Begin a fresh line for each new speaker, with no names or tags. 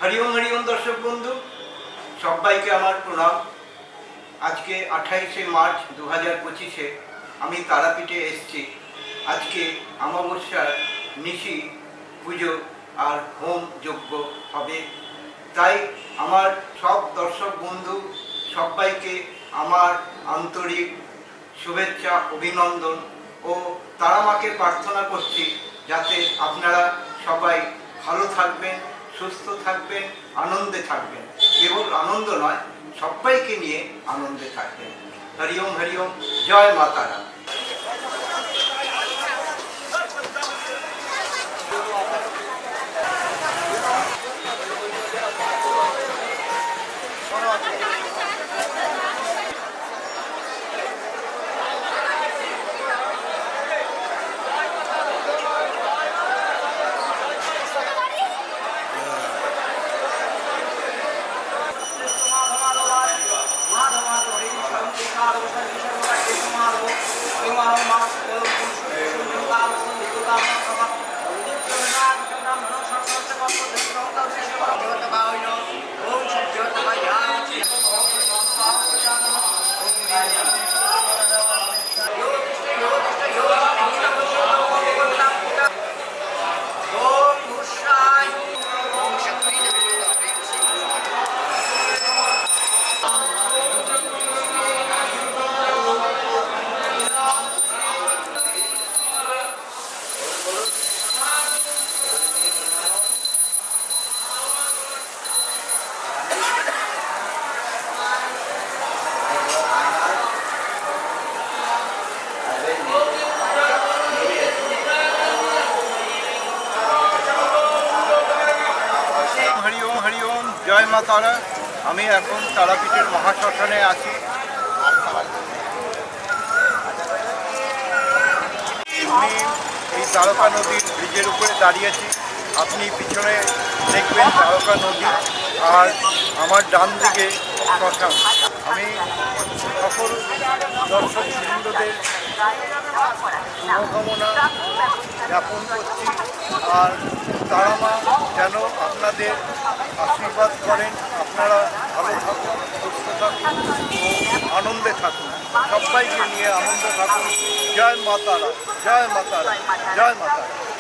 हरिओम दर्शक बंधु सबाइके आमार प्रणाम। आज के 28 मार्च 2025 आमी तारापीठे एसेছি। आज के अमाबस्यार निशी पुजो और होम यज्ञ हबे। ताई आमार सब दर्शक बंधु सबाइके आमार आंतरिक शुभेच्छा अभिनंदन और तारा माके प्रार्थना करছি যাতে আপনারা সবাই ভালো থাকবেন, সুস্থ থাকবেন, আনন্দে থাকবেন। কেবল আনন্দ নয়, সবাইকে নিয়ে আনন্দে থাকবেন। হরিওম হরিওম, জয় মা তারা। हरिओम हरिओम, जय मा तारा। আমি এখন তারাপীঠের মহাশ্মশানে আছি। আমি এই তারকা নদীর ব্রিজের উপরে দাঁড়িয়েছি। আপনি পিছনে দেখবেন তারকা নদী আর আমার ডান দিকে শ্মশান। আমি সকল দর্শক বৃন্দদের শুভকামনা জ্ঞাপন করছি। আর তারা মা যেন আপনাদের আশীর্বাদ করেন, আপনারা ভালো থাকুন, সুস্থ থাকুন ও আনন্দে থাকুন, সবাইকে নিয়ে আনন্দে থাকুন। জয় মা তারা, জয় মা তারা, জয় মা তারা।